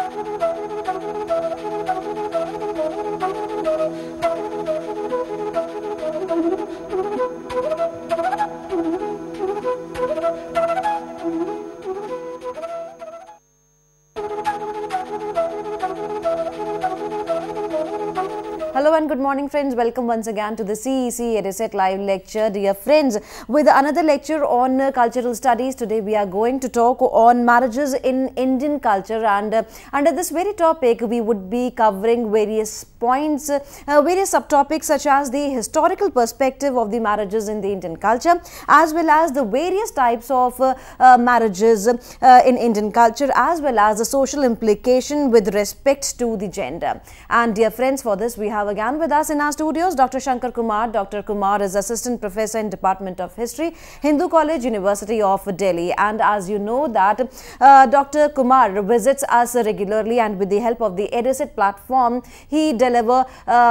Hello and good morning friends, welcome once again to the CEC-UGC live lecture. Dear friends, with another lecture on cultural studies, today we are going to talk on marriages in Indian culture, and under this very topic we would be covering various points, various subtopics such as the historical perspective of the marriages in the Indian culture, as well as the various types of marriages in Indian culture, as well as the social implication with respect to the gender. And dear friends, for this we have again with us in our studios Dr. Shankar Kumar. Dr. Kumar is Assistant Professor in Department of History, Hindu College, University of Delhi. And as you know that Dr. Kumar visits us regularly, and with the help of the EduSet platform, he delivers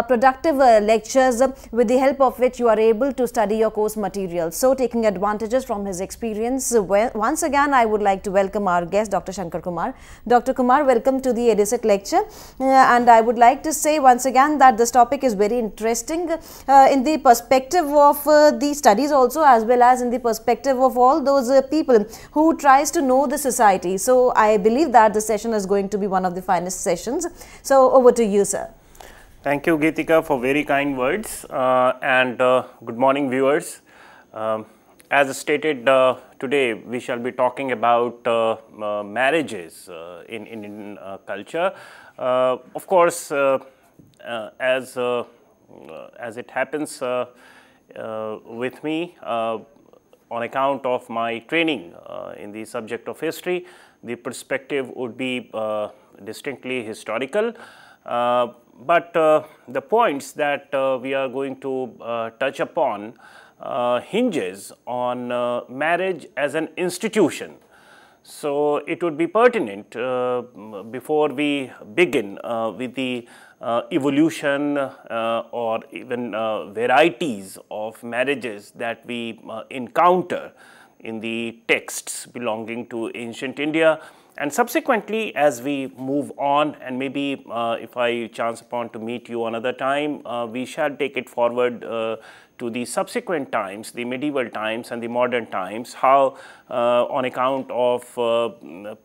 productive lectures with the help of which you are able to study your course materials. So taking advantages from his experience, once again I would like to welcome our guest Dr. Shankar Kumar. Dr. Kumar, welcome to the EduSet lecture, and I would like to say once again that this topic is very interesting in the perspective of the studies also, as well as in the perspective of all those people who tries to know the society. So I believe that the session is going to be one of the finest sessions. So over to you, sir. Thank you, Geetika, for very kind words, and good morning, viewers. As stated, today we shall be talking about marriages in Indian culture. Of course, as it happens with me, on account of my training in the subject of history, the perspective would be distinctly historical. But the points that we are going to touch upon hinges on marriage as an institution. So it would be pertinent before we begin with the evolution or even varieties of marriages that we encounter in the texts belonging to ancient India. And subsequently, as we move on, and maybe if I chance upon to meet you another time, we shall take it forward to the subsequent times, the medieval times and the modern times, how on account of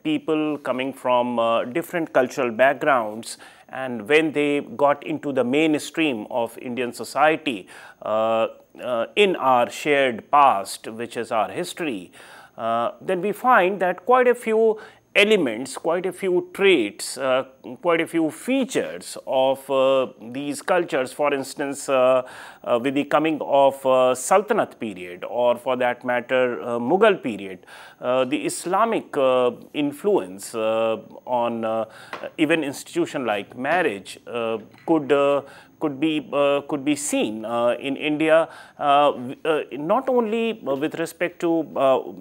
people coming from different cultural backgrounds, and when they got into the mainstream of Indian society in our shared past, which is our history, then we find that quite a few elements, quite a few traits, quite a few features of these cultures, for instance, with the coming of Sultanate period, or for that matter Mughal period, the Islamic influence on even institution like marriage could be seen in India, not only with respect to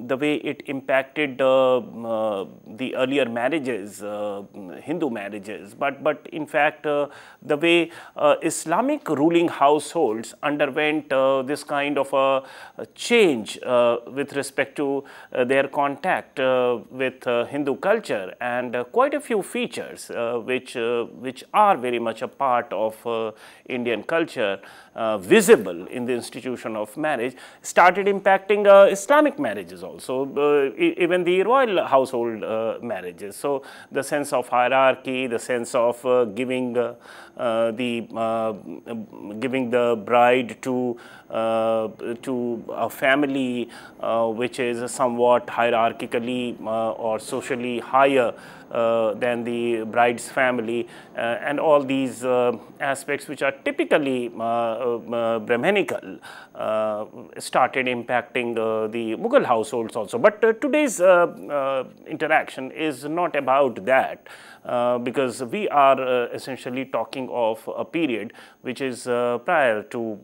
the way it impacted the earlier marriages, Hindu marriages, but in fact the way Islamic ruling households underwent this kind of a change with respect to their contact with Hindu culture, and quite a few features which are very much a part of Indian culture visible in the institution of marriage, started impacting Islamic marriages also, even the royal household marriages. So the sense of hierarchy, the sense of giving the bride to a family which is somewhat hierarchically or socially higher than the bride's family, and all these aspects which are typically Brahmanical started impacting the Mughal households also. But today's interaction is not about that, because we are essentially talking of a period which is prior to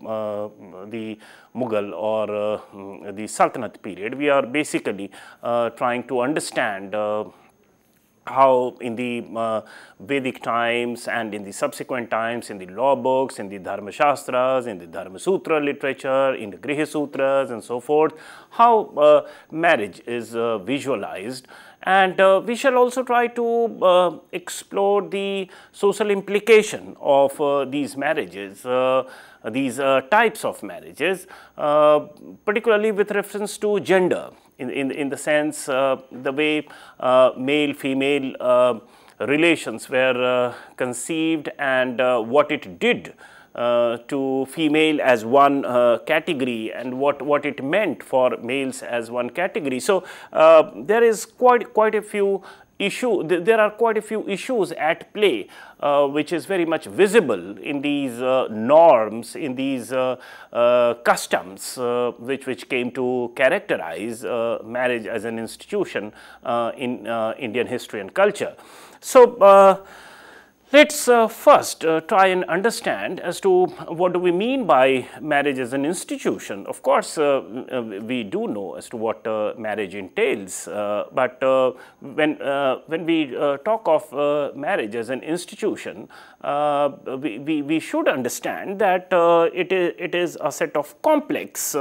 the Mughal or the Sultanate period. We are basically trying to understand how in the Vedic times and in the subsequent times, in the law books, in the Dharma Shastras, in the Dharma Sutra literature, in the Griha Sutras and so forth, how marriage is visualized, And we shall also try to explore the social implication of these marriages, these types of marriages, particularly with reference to gender, in the sense the way male-female relations were conceived, and what it did to female as one category, and what it meant for males as one category. So there is quite a few there are quite a few issues at play, which is very much visible in these norms, in these customs, which came to characterize marriage as an institution in Indian history and culture. So let's first try and understand as to what do we mean by marriage as an institution. Of course, we do know as to what marriage entails, but when we talk of marriage as an institution, we should understand that it is a set of complex,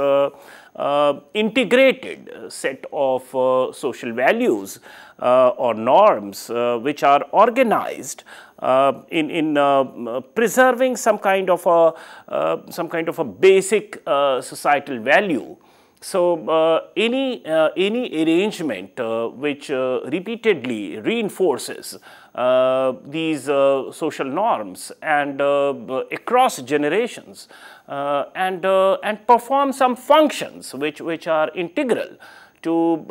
integrated set of social values or norms which are organized in preserving some kind of a basic societal value. So any arrangement which repeatedly reinforces these social norms and across generations, and perform some functions which are integral to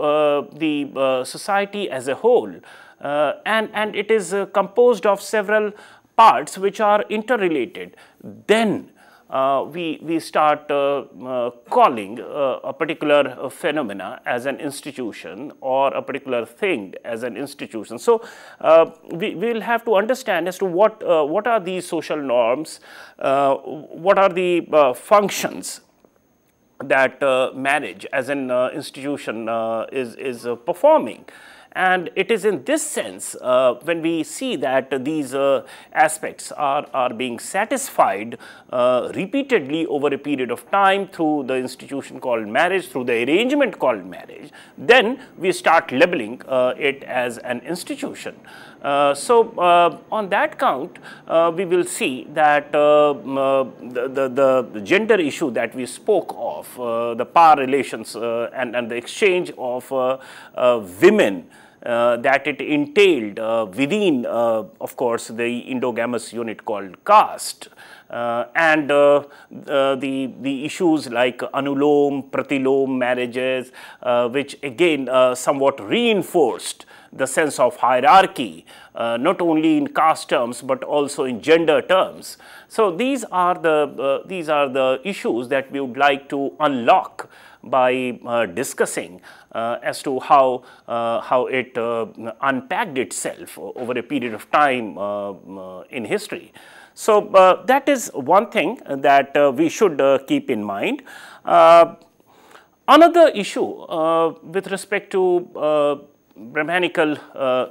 the society as a whole, and it is composed of several parts which are interrelated, then we start calling a particular phenomena as an institution, or a particular thing as an institution. So we will have to understand as to what are these social norms, what are the functions that marriage as an institution is performing. And it is in this sense when we see that these aspects are being satisfied repeatedly over a period of time through the institution called marriage, through the arrangement called marriage, then we start labeling it as an institution. So on that count, we will see that the gender issue that we spoke of, the power relations and the exchange of women that it entailed within, of course, the endogamous unit called caste, and the issues like anulom, pratilom marriages, which again somewhat reinforced the sense of hierarchy, not only in caste terms but also in gender terms. So these are the issues that we would like to unlock by discussing as to how it unpacked itself over a period of time in history. So that is one thing that we should keep in mind. Another issue with respect to Brahmanical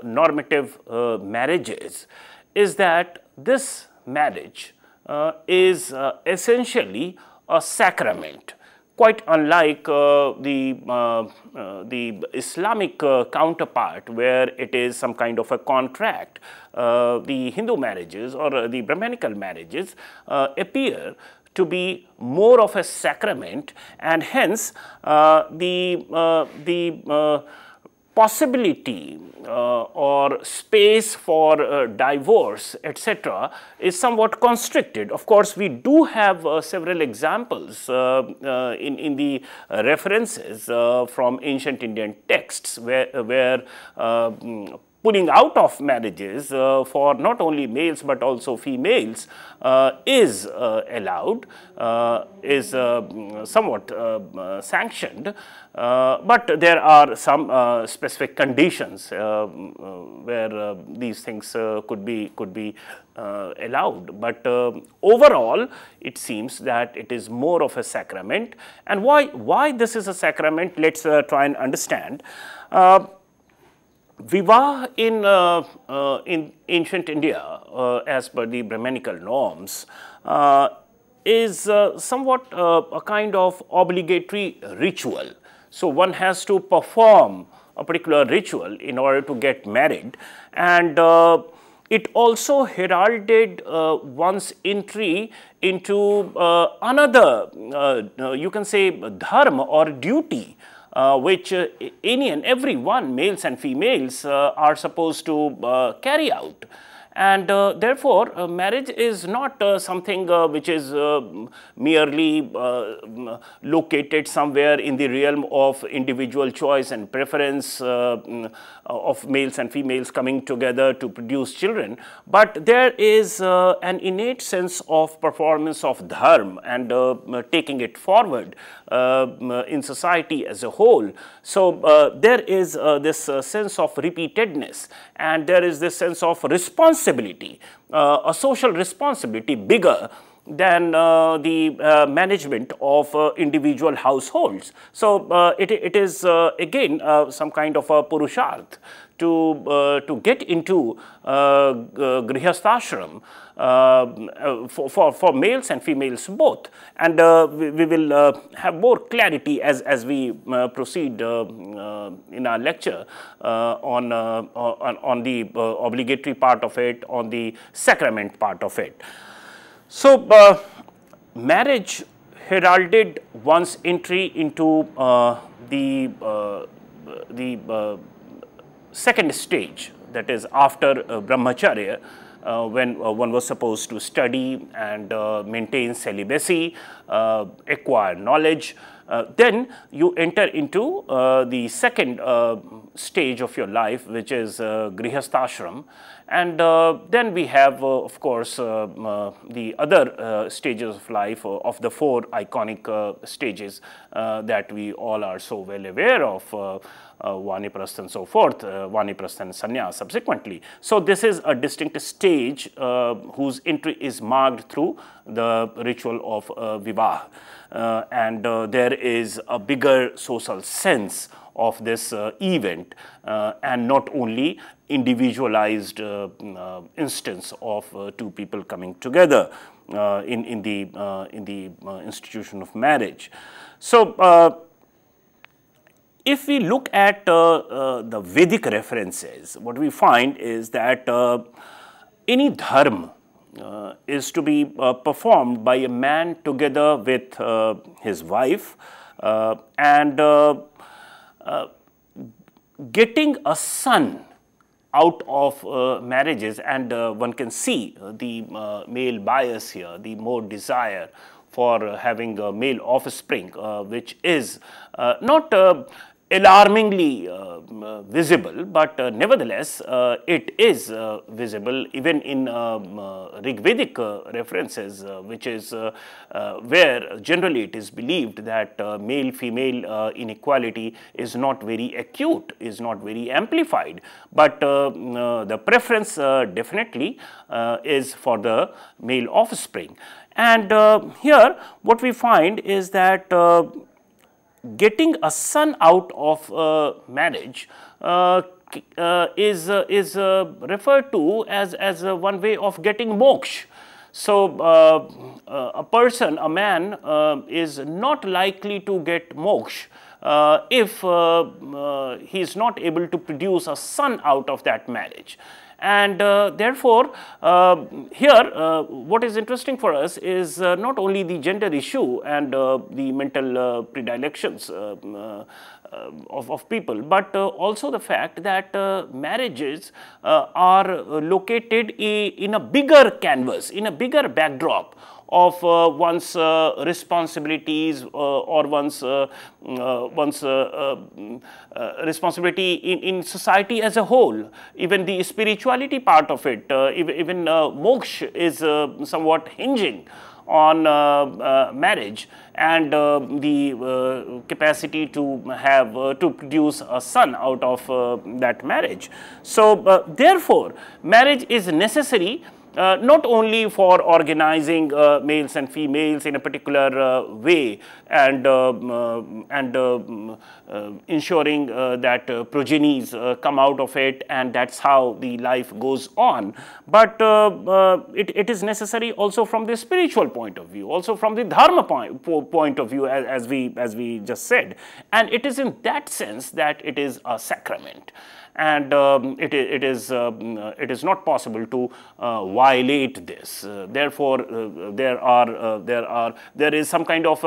normative marriages is that this marriage is essentially a sacrament, quite unlike the Islamic counterpart, where it is some kind of a contract. The Hindu marriages or the Brahmanical marriages appear to be more of a sacrament, and hence the possibility or space for divorce, etc., is somewhat constricted. Of course, we do have several examples in the references from ancient Indian texts where pulling out of marriages for not only males but also females is allowed, is somewhat sanctioned, but there are some specific conditions where these things could be allowed. But overall, it seems that it is more of a sacrament. And why this is a sacrament? Let's try and understand. Vivah in ancient India, as per the Brahmanical norms, is somewhat a kind of obligatory ritual. So one has to perform a particular ritual in order to get married, and it also heralded one's entry into another, you can say, dharma or duty, which any and every one, males and females, are supposed to carry out. And therefore, marriage is not something which is merely located somewhere in the realm of individual choice and preference of males and females coming together to produce children, but there is an innate sense of performance of dharma and taking it forward in society as a whole. So there is this sense of repeatedness, and there is this sense of responsibility, a social responsibility bigger than the management of individual households. So it is again some kind of a purusharth to get into grihasthashram for males and females both, and we will have more clarity as we proceed in our lecture on the obligatory part of it, on the sacrament part of it. So marriage heralded one's entry into the second stage, that is after brahmacharya, when one was supposed to study and maintain celibacy, acquire knowledge. Then you enter into the second stage of your life, which is grihasthashram, and then we have of course the other stages of life of the four iconic stages that we all are so well aware of, Vaniprastha and so forth, Vaniprastha and Sannyas subsequently. So this is a distinct stage whose entry is marked through the ritual of Vivah, and there is a bigger social sense of this event, and not only individualized instance of two people coming together in the institution of marriage. So if we look at the Vedic references, what we find is that any dharma is to be performed by a man together with his wife, and getting a son out of marriages, and one can see the male bias here, the more desire for having a male offspring, which is not alarmingly visible, but nevertheless it is visible even in Rigvedic references, which is where generally it is believed that male-female inequality is not very acute, is not very amplified, but the preference definitely is for the male offspring. And here what we find is that getting a son out of marriage is referred to as one way of getting moksha. So a person, a man is not likely to get moksha if he is not able to produce a son out of that marriage. And therefore, here what is interesting for us is not only the gender issue and the mental predilections of people, but also the fact that marriages are located in a bigger canvas, in a bigger backdrop of one's responsibilities or one's responsibility in society as a whole. Even the spirituality part of it, even moksha is somewhat hinging on marriage and the capacity to have to produce a son out of that marriage. So therefore, marriage is necessary not only for organizing males and females in a particular way and ensuring that progenies come out of it, and that's how the life goes on, but it is necessary also from the spiritual point of view, also from the dharma point of view, as we just said, and it is in that sense that it is a sacrament. And it is not possible to violate this. Therefore, there is some kind of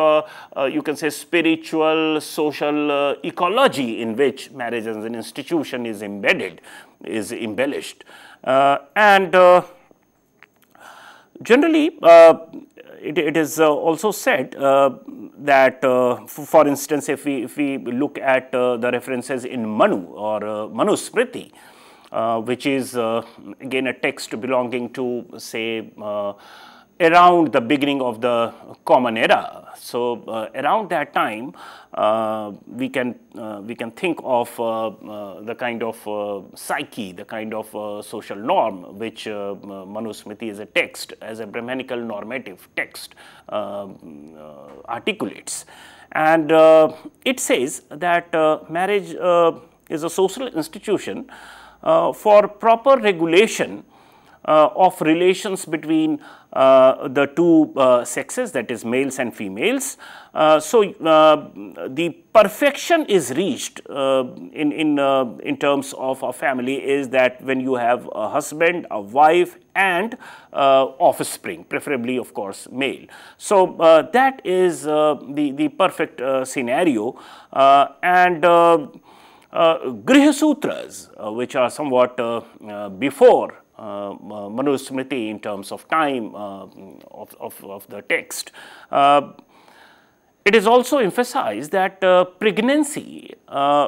you can say spiritual, social ecology in which marriage as an institution is embedded, is embellished, and generally. It is also said that, for instance, if we look at the references in Manu or Manusmriti, which is again a text belonging to, say, around the beginning of the Common Era. So around that time, we can think of the kind of psyche, the kind of social norm which Manusmriti is a text, as a Brahmanical normative text articulates. And it says that marriage is a social institution for proper regulation of relations between the two sexes, that is males and females. So the perfection is reached in terms of a family is that when you have a husband, a wife, and offspring, preferably of course male. So that is the perfect scenario, and Griha Sutras, which are somewhat before Manusmriti in terms of time of the text. It is also emphasized that pregnancy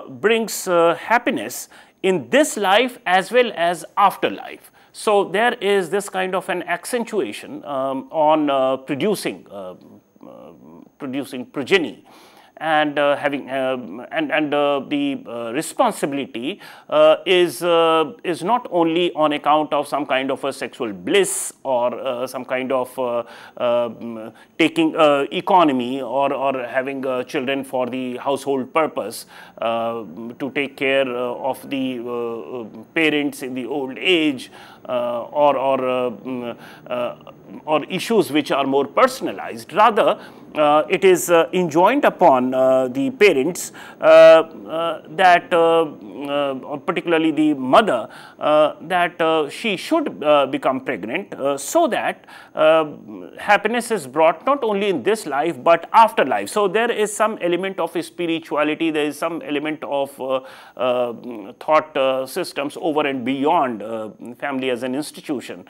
brings happiness in this life as well as afterlife. So there is this kind of an accentuation on producing progeny. And having the responsibility is not only on account of some kind of a sexual bliss or some kind of taking economy or having children for the household purpose to take care of the parents in the old age, or issues which are more personalized. Rather, it is enjoined upon the parents that, particularly the mother, that she should become pregnant so that happiness is brought not only in this life but afterlife. So there is some element of spirituality, there is some element of thought systems over and beyond family as an institution,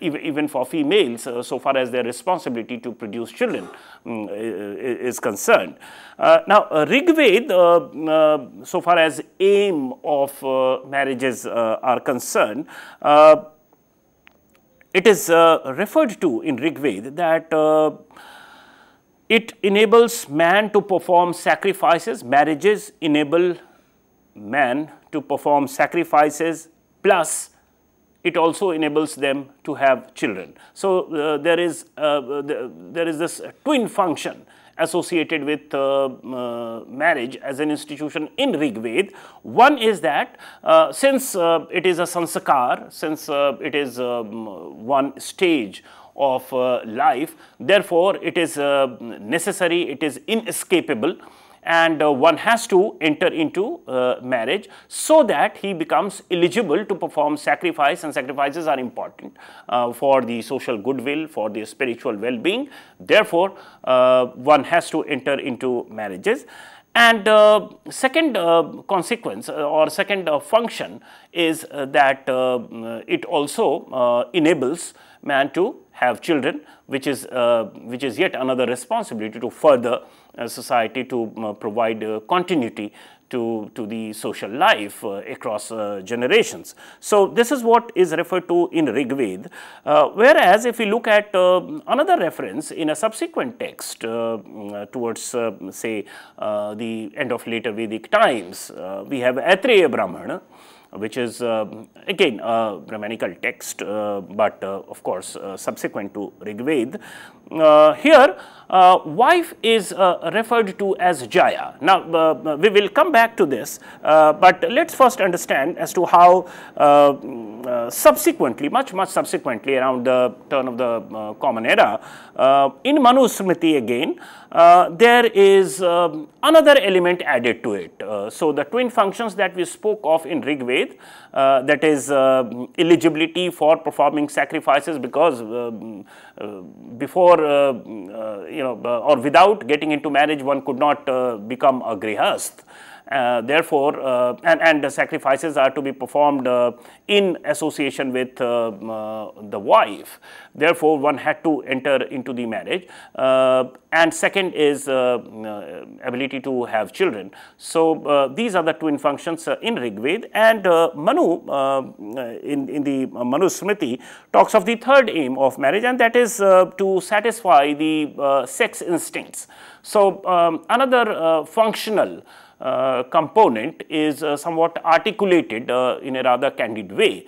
even for females, so far as their responsibility to produce children is concerned. Now, Rigved, so far as aim of marriages are concerned, it is referred to in Rigved that it enables man to perform sacrifices. Marriages enable man to perform sacrifices, plus it also enables them to have children. So there is this twin function associated with marriage as an institution in Rigved. One is that since it is a sanskar, since it is one stage of life, therefore it is necessary, it is inescapable, and one has to enter into marriage so that he becomes eligible to perform sacrifice, and sacrifices are important for the social goodwill, for the spiritual well-being. Therefore, one has to enter into marriages. And second consequence or second function is that it also enables man to have children, which is yet another responsibility to further society, to provide continuity to the social life across generations. So this is what is referred to in Rigved. Whereas if we look at another reference in a subsequent text towards say the end of later Vedic times, we have Aitreya Brahmana, which is again a Brahmanical text, but of course subsequent to Rig Veda. Here wife is referred to as Jaya. Now we will come back to this, but let's first understand as to how subsequently, much subsequently, around the turn of the Common Era, in Manu Smriti again, there is another element added to it. So the twin functions that we spoke of in Rig Veda, that is eligibility for performing sacrifices, because before or without getting into marriage one could not become a grihast. Therefore, and the sacrifices are to be performed in association with the wife. Therefore, one had to enter into the marriage. And second is ability to have children. So these are the twin functions in Rig Veda, and Manu in the Manu Smriti talks of the third aim of marriage, and that is to satisfy the sex instincts. So another functional component is somewhat articulated in a rather candid way,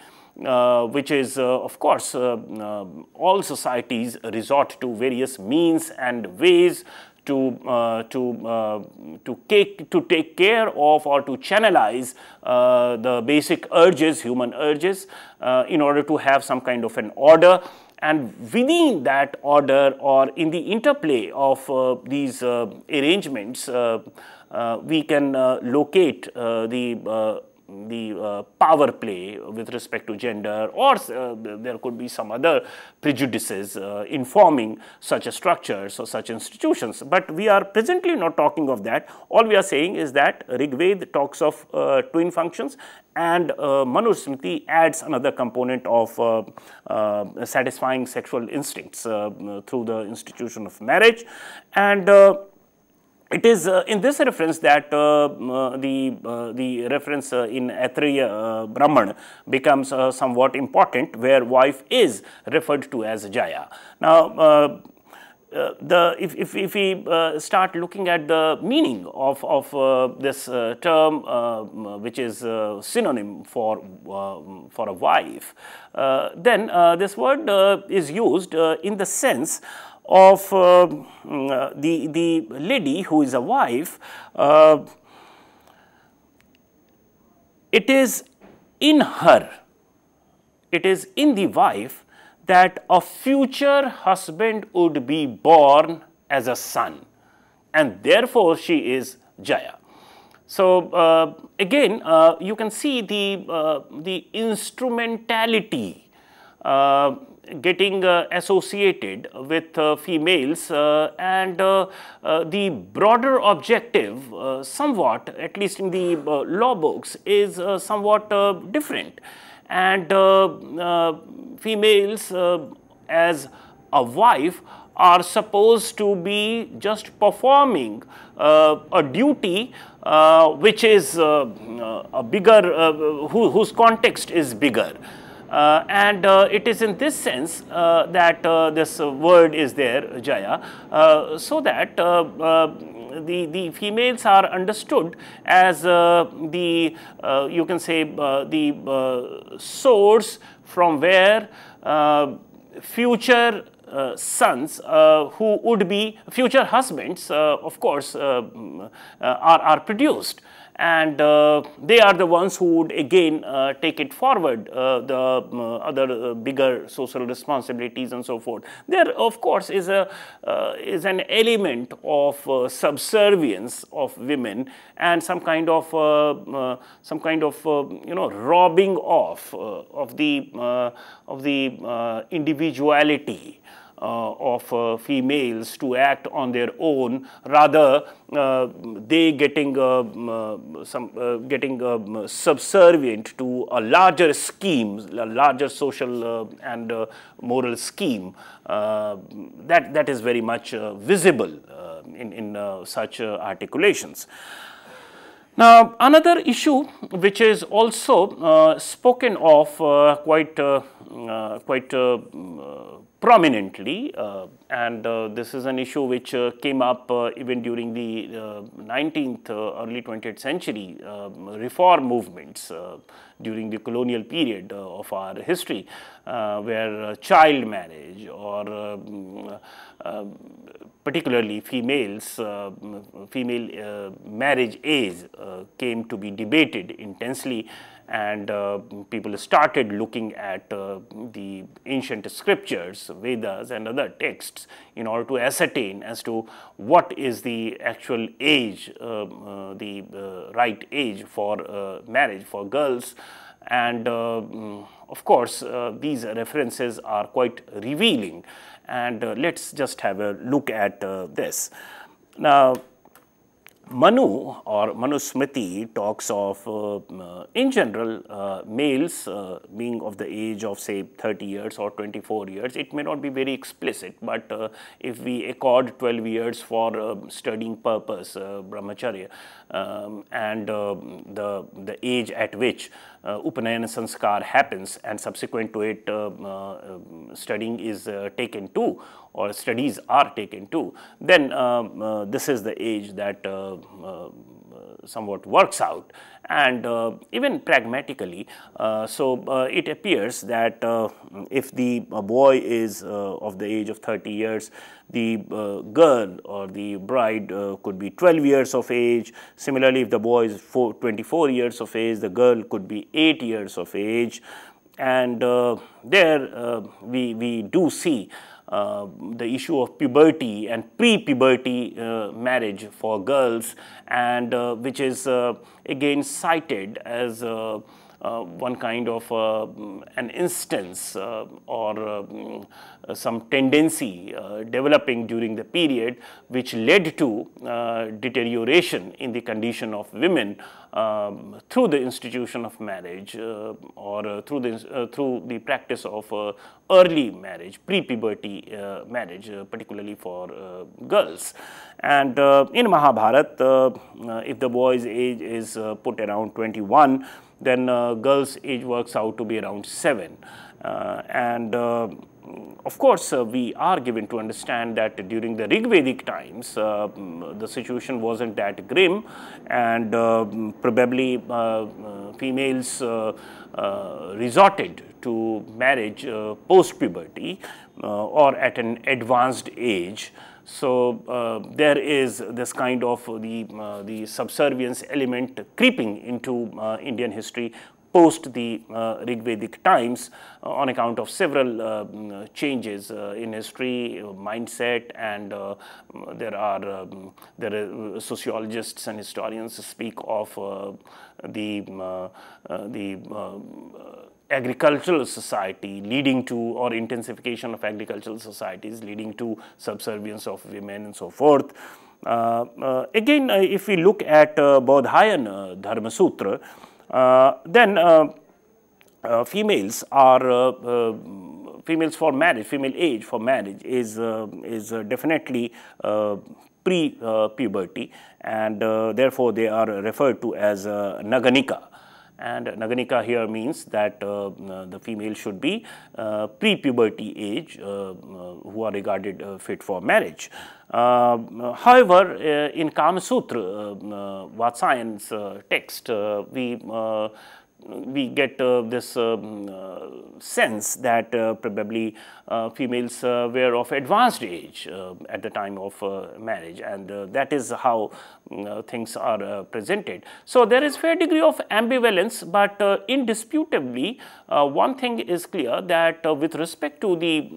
which is of course all societies resort to various means and ways to take care of or to channelize the basic urges, human urges, in order to have some kind of an order. And within that order, or in the interplay of these arrangements, we can locate the power play with respect to gender, or there could be some other prejudices informing such structures or such institutions. But we are presently not talking of that. All we are saying is that Rig Veda talks of twin functions, and Manu Smriti adds another component of satisfying sexual instincts through the institution of marriage. And it is in this reference that the reference in Atriya Brahman becomes somewhat important, where wife is referred to as Jaya. Now, if we start looking at the meaning of this term, which is synonym for a wife, then this word is used in the sense of the lady who is a wife. It is in her, it is in the wife that a future husband would be born as a son, and therefore she is Jaya. So again, you can see the instrumentality getting associated with females, and the broader objective somewhat, at least in the law books, is somewhat different. And females as a wife are supposed to be just performing a duty which is a bigger, whose context is bigger. And it is in this sense that this word is there, Jaya, so that the females are understood as the you can say the source from where future sons who would be future husbands, of course, are produced. And they are the ones who would again take it forward, the other bigger social responsibilities and so forth. There, of course, is an element of subservience of women, and some kind of robbing off of the individuality of females to act on their own, rather they getting subservient to a larger scheme, a larger social and moral scheme that is very much visible in such articulations. Now, another issue which is also spoken of quite prominently, and this is an issue which came up even during the 19th, early 20th century reform movements during the colonial period of our history, where child marriage or particularly female marriage age came to be debated intensely, and people started looking at the ancient scriptures, Vedas and other texts in order to ascertain as to what is the actual age, the right age for marriage for girls. And of course, these references are quite revealing, and let's just have a look at this. Now, Manu or Manusmriti talks of, in general, males being of the age of say 30 years or 24 years. It may not be very explicit, but if we accord 12 years for studying purpose, brahmacharya, and the age at which Upanayana Sanskar happens and subsequent to it studying is taken to, or studies are taken to, then this is the age that somewhat works out. And even pragmatically, it appears that if the boy is of the age of 30 years, the girl or the bride could be 12 years of age. Similarly, if the boy is 24 years of age, the girl could be 8 years of age. And there we do see the issue of puberty and pre-puberty marriage for girls, and which is again cited as one kind of an instance or some tendency developing during the period which led to deterioration in the condition of women through the institution of marriage or through the practice of early marriage, pre-puberty marriage, particularly for girls. And in Mahabharata, if the boy's age is put around 21, then girls' age works out to be around 7. Of course, we are given to understand that during the Rigvedic times, the situation wasn't that grim, and probably females resorted to marriage post-puberty or at an advanced age. So there is this kind of the subservience element creeping into Indian history post the Rigvedic times on account of several changes in history, mindset, and there are sociologists and historians speak of the agricultural society leading to, or intensification of agricultural societies leading to subservience of women and so forth. Again, if we look at Bodhayana Dharma Sutra, then females for marriage, female age for marriage is definitely pre-puberty, and therefore they are referred to as Naganika. And Naganika here means that the female should be pre-puberty age who are regarded fit for marriage. However, in Kama Sutra, Vatsayan's text, we get this sense that probably females were of advanced age at the time of marriage, and that is how things are presented. So there is fair degree of ambivalence, but indisputably one thing is clear, that with respect to the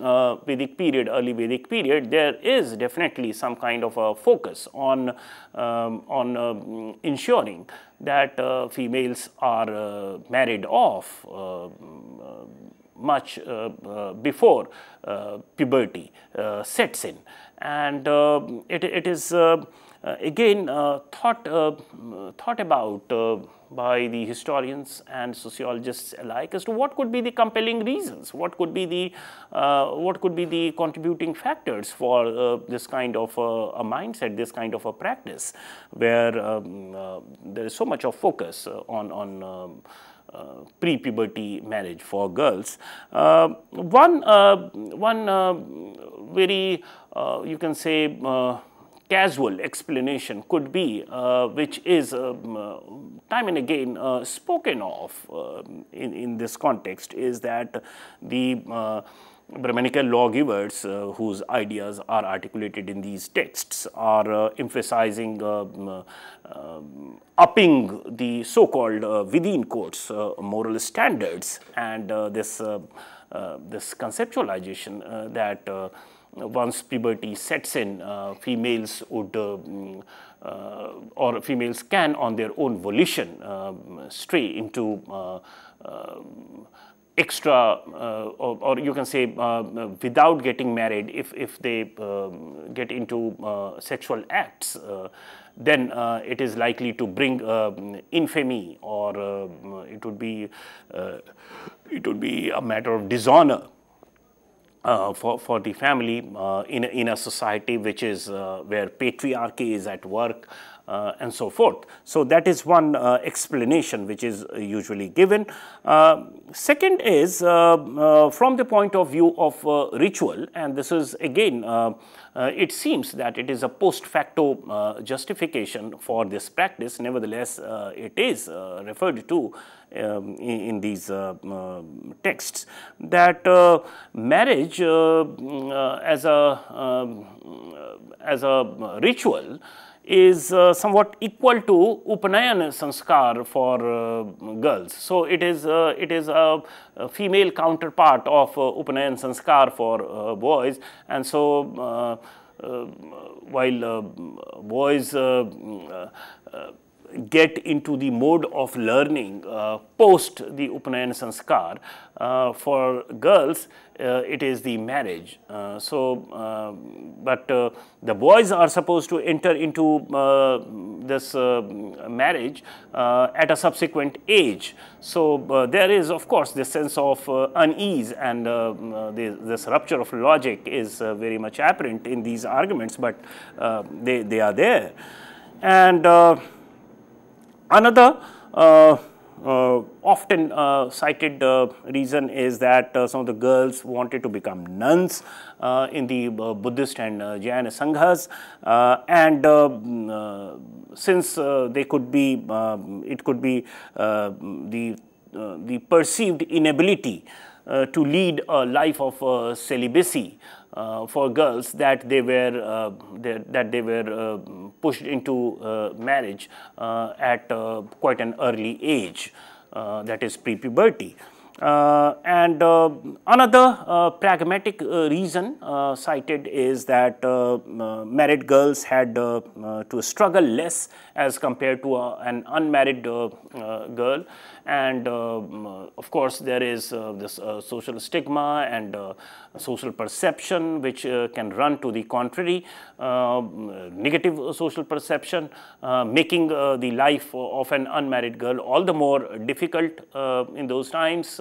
Vedic period, early Vedic period, there is definitely some kind of a focus on ensuring that females are married off much before puberty sets in, and it is again thought about by the historians and sociologists alike as to what could be the compelling reasons, what could be the contributing factors for this kind of a mindset, this kind of a practice, where there is so much of focus on pre-puberty marriage for girls. One very you can say casual explanation could be, which is time and again spoken of in this context, is that the Brahmanical lawgivers whose ideas are articulated in these texts are emphasizing upping the so-called within quotes moral standards, and this conceptualization that once puberty sets in, females would or females can on their own volition stray into extra or you can say without getting married, if they get into sexual acts, then it is likely to bring infamy, or it would be a matter of dishonor for the family in a society which is where patriarchy is at work, and so forth. So that is one explanation which is usually given. Second is from the point of view of ritual, and this is again it seems that it is a post facto justification for this practice. Nevertheless, it is referred to in these texts, that marriage as a ritual is somewhat equal to Upanayan sanskar for girls. So it is a female counterpart of Upanayan sanskar for boys, and so while boys get into the mode of learning post the Upanayan sanskar, for girls it is the marriage. But the boys are supposed to enter into this marriage at a subsequent age. So there is of course this sense of unease, and this rupture of logic is very much apparent in these arguments, but they are there. And another often cited reason is that some of the girls wanted to become nuns in the Buddhist and Jaina Sanghas, and since they could be, it could be the perceived inability to lead a life of celibacy for girls, that they were pushed into marriage at quite an early age, that is pre-puberty. And another pragmatic reason cited is that married girls had to struggle less as compared to an unmarried girl, and of course there is this social stigma and social perception which can run to the contrary, negative social perception, making the life of an unmarried girl all the more difficult in those times.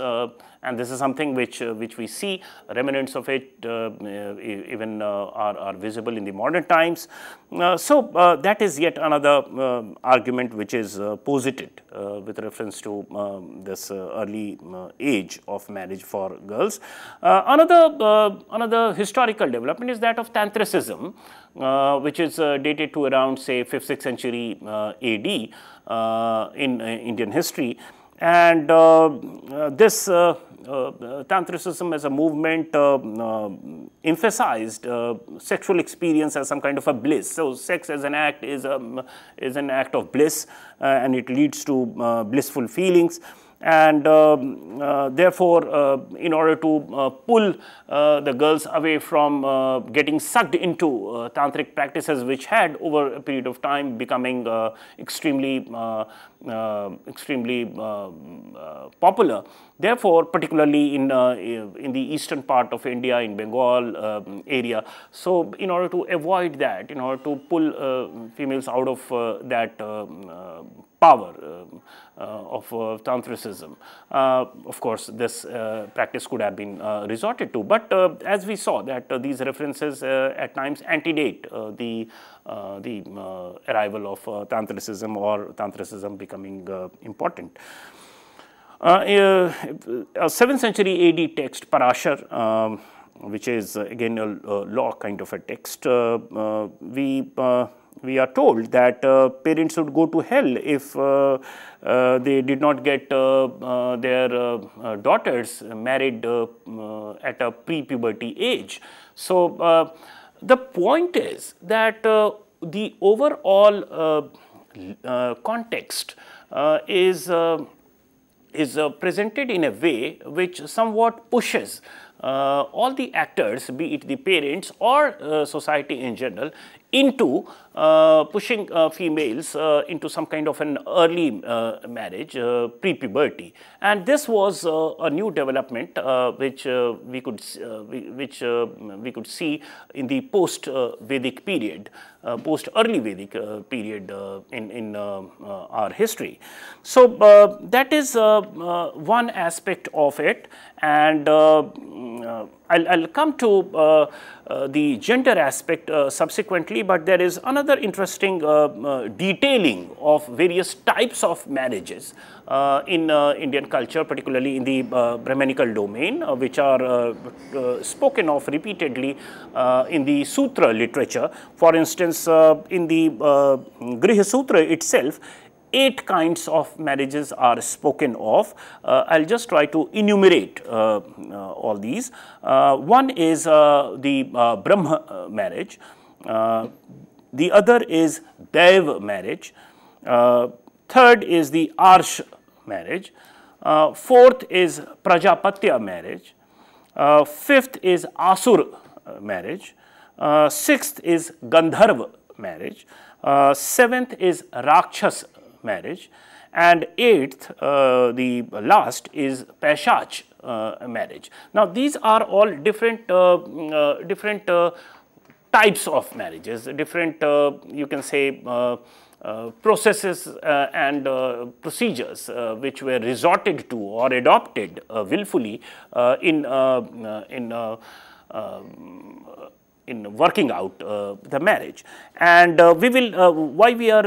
And this is something which we see remnants of it even are visible in the modern times. So that is yet another argument which is posited with reference to this early age of marriage for girls. Another historical development is that of Tantricism, which is dated to around say 5th, 6th century AD in Indian history. And this Tantricism as a movement emphasized sexual experience as some kind of a bliss. So sex as an act is an act of bliss, and it leads to blissful feelings. And therefore, in order to pull the girls away from getting sucked into tantric practices, which had over a period of time becoming extremely popular. Therefore, particularly in the eastern part of India, in Bengal area. So, in order to avoid that, in order to pull females out of that power of Tantricism, of course, this practice could have been resorted to. But as we saw that these references at times antedate the arrival of Tantricism or Tantricism becoming important. A 7th century AD text, Parashar, which is again a law kind of a text, we are told that parents would go to hell if they did not get their daughters married at a pre-puberty age. So, the point is that the overall context is presented in a way which somewhat pushes all the actors, be it the parents or society in general, into pushing females into some kind of an early marriage, pre-puberty. And this was a new development which we could see in the post-Vedic period, post-early Vedic period in our history. So, that is one aspect of it, and I'll come to the gender aspect subsequently, but there is another interesting detailing of various types of marriages in Indian culture, particularly in the Brahmanical domain, which are spoken of repeatedly in the Sutra literature. For instance, in the Griha Sutra itself, 8 kinds of marriages are spoken of. I'll just try to enumerate all these. One is the Brahma marriage, the other is Dev marriage, third is the Arsh marriage, fourth is Prajapatya marriage, fifth is Asur marriage, sixth is Gandharva marriage, seventh is Rakshas marriage, and eighth, the last, is Paishach marriage. Now, these are all different types of marriages, different you can say processes and procedures which were resorted to or adopted willfully in working out the marriage. And we will, why we are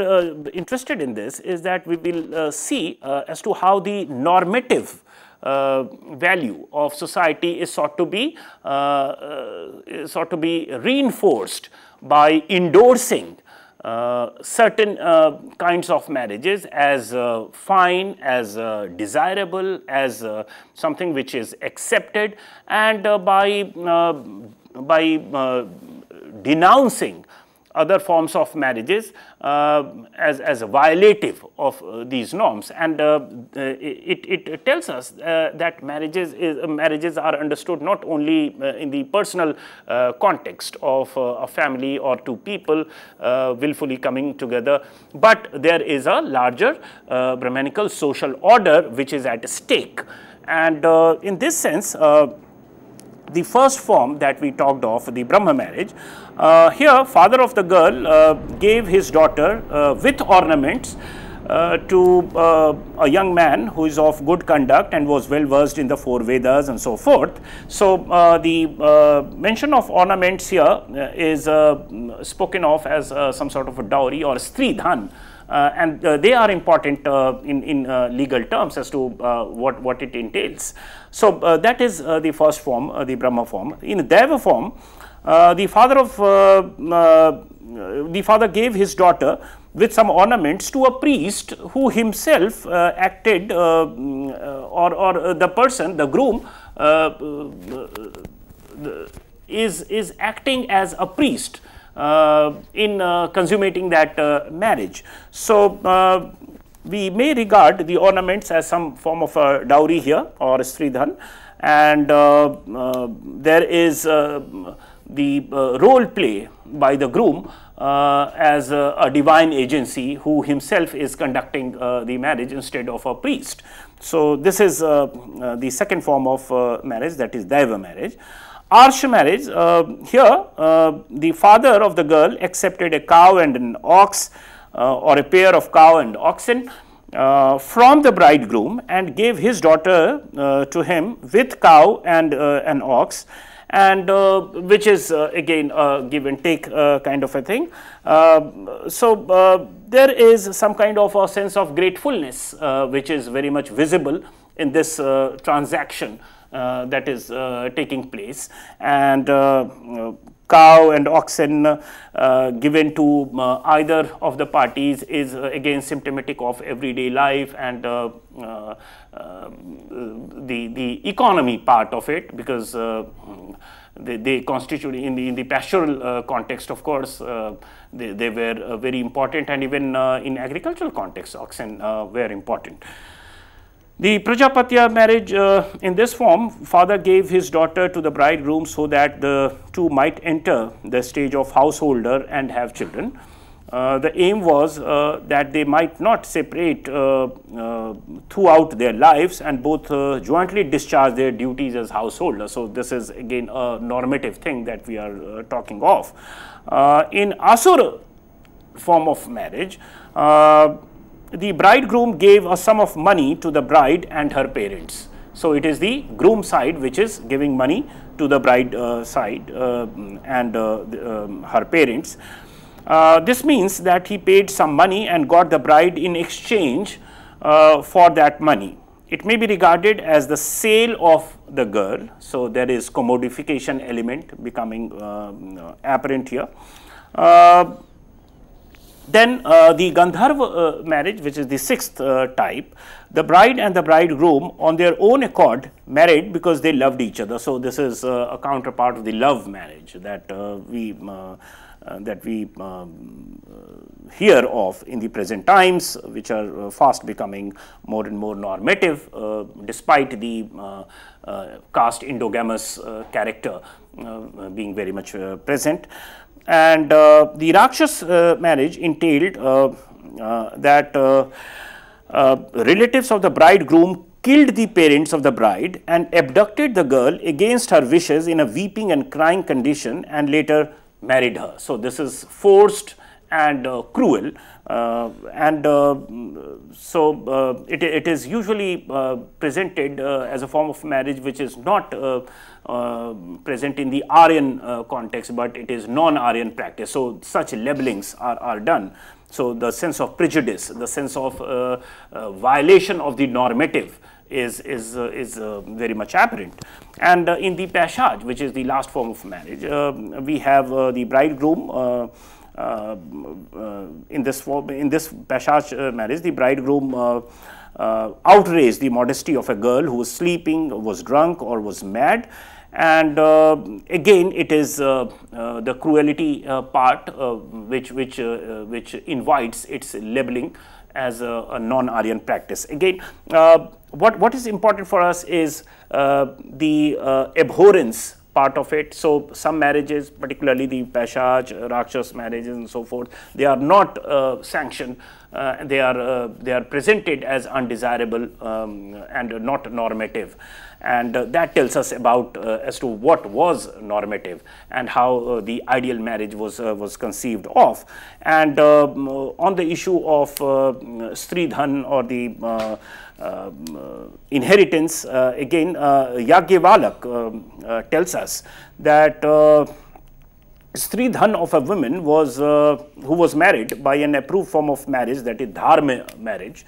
interested in this is that we will see as to how the normative value of society is sought to be reinforced by endorsing certain kinds of marriages as fine, as desirable, as something which is accepted, and by denouncing other forms of marriages as a violative of these norms. And it tells us that marriages are understood not only in the personal context of a family or two people willfully coming together, but there is a larger Brahmanical social order which is at stake. And in this sense, the first form that we talked of, the Brahma marriage, here father of the girl gave his daughter with ornaments to a young man who is of good conduct and was well versed in the 4 Vedas and so forth. So, the mention of ornaments here is spoken of as some sort of a dowry or stridhan. And they are important in legal terms as to what it entails. So, that is the first form, the Brahma form. In Deva form, the father gave his daughter with some ornaments to a priest who himself acted or the person, the groom, is acting as a priest in consummating that marriage. So, we may regard the ornaments as some form of a dowry here or a stridhan, and there is the role play by the groom as a divine agency who himself is conducting the marriage instead of a priest. So, this is the second form of marriage, that is Daiva marriage. Arsh marriage, here the father of the girl accepted a cow and an ox or a pair of cow and oxen from the bridegroom and gave his daughter to him with cow and an ox, and which is again a give and take kind of a thing. So, there is some kind of a sense of gratefulness which is very much visible in this transaction that is taking place, and cow and oxen given to either of the parties is again symptomatic of everyday life and the economy part of it, because they constitute in the pastoral context, of course, they were very important, and even in agricultural context oxen were important. The Prajapatya marriage in this form, father gave his daughter to the bridegroom so that the two might enter the stage of householder and have children. The aim was that they might not separate throughout their lives and both jointly discharge their duties as householders. So, this is again a normative thing that we are talking of. In Asura form of marriage, the bridegroom gave a sum of money to the bride and her parents. So, it is the groom side which is giving money to the bride side and her parents. This means that he paid some money and got the bride in exchange for that money. It may be regarded as the sale of the girl. So, there is commodification element becoming apparent here. Then the Gandharva marriage, which is the sixth type, the bride and the bridegroom on their own accord married because they loved each other. So, this is a counterpart of the love marriage that we hear of in the present times, which are fast becoming more and more normative despite the caste endogamous character being very much present. And the Rakshas marriage entailed that relatives of the bridegroom killed the parents of the bride and abducted the girl against her wishes in a weeping and crying condition and later married her. So, this is forced and cruel, and so it is usually presented as a form of marriage which is not present in the Aryan context, but it is non-Aryan practice. So, such labelings are done. So, the sense of prejudice, the sense of violation of the normative is very much apparent. And in the Pashaj, which is the last form of marriage, we have the bridegroom in this Pashaj marriage, the bridegroom outraged the modesty of a girl who was sleeping, was drunk, or was mad. And again, it is the cruelty part which invites its labeling as a non-Aryan practice. Again, what is important for us is the abhorrence part of it. So, some marriages, particularly the Pashaj, Rakshas marriages and so forth, they are not sanctioned, they are presented as undesirable and not normative. And that tells us about as to what was normative and how the ideal marriage was conceived of. And on the issue of Stridhan or the inheritance, again Yagyavalak tells us that Stridhan of a woman was who was married by an approved form of marriage, that is dharma marriage,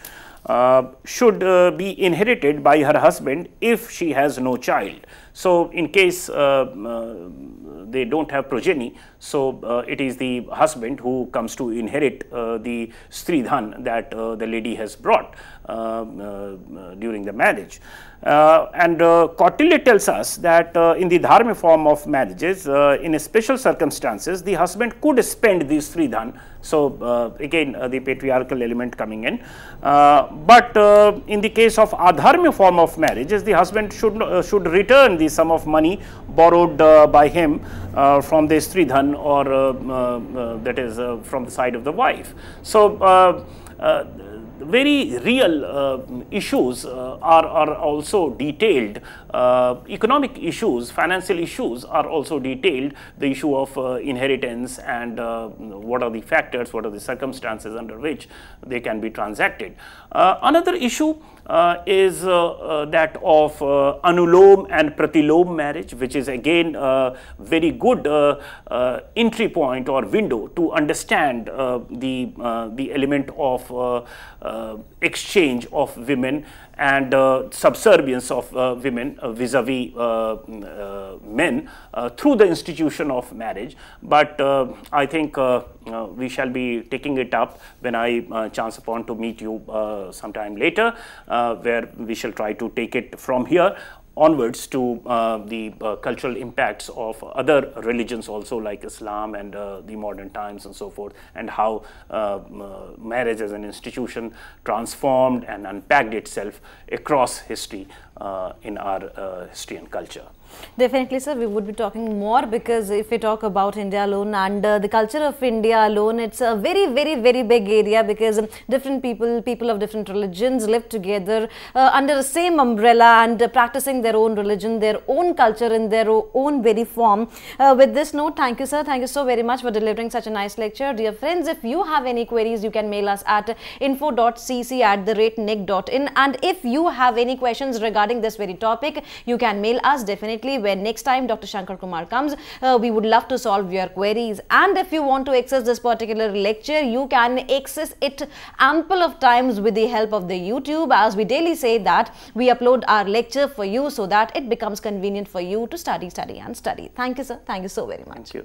should be inherited by her husband if she has no child. So, in case they do not have progeny, so it is the husband who comes to inherit the Stridhan that the lady has brought during the marriage. And Kautilya tells us that in the dharma form of marriages, in special circumstances, the husband could spend the Stridhan. So, again the patriarchal element coming in, but in the case of adharma form of marriages, the husband should return the sum of money borrowed by him from the Stridhan, or that is from the side of the wife. So, very real issues are also detailed. Economic issues, financial issues are also detailed. The issue of inheritance and what are the factors, what are the circumstances under which they can be transacted. Another issue is that of anulom and pratilom marriage, which is again a very good entry point or window to understand the element of exchange of women and subservience of women vis-a-vis men through the institution of marriage. But I think we shall be taking it up when I chance upon to meet you sometime later, where we shall try to take it from here onwards to the cultural impacts of other religions also, like Islam and the modern times and so forth, and how marriage as an institution transformed and unpacked itself across history in our history and culture. Definitely, sir. We would be talking more, because if we talk about India alone and the culture of India alone, it's a very, very, very big area, because different people of different religions live together under the same umbrella and practicing their own religion, their own culture in their own very form. With this note, thank you, sir. Thank you so very much for delivering such a nice lecture. Dear friends, if you have any queries, you can mail us at info.cc@nic.in, and if you have any questions regarding this very topic, you can mail us definitely. When next time Dr. Shankar Kumar comes, we would love to solve your queries. And if you want to access this particular lecture, you can access it ample of times with the help of the YouTube, as we daily say that we upload our lecture for you so that it becomes convenient for you to study and study. Thank you, sir. Thank you so very much. Thank you.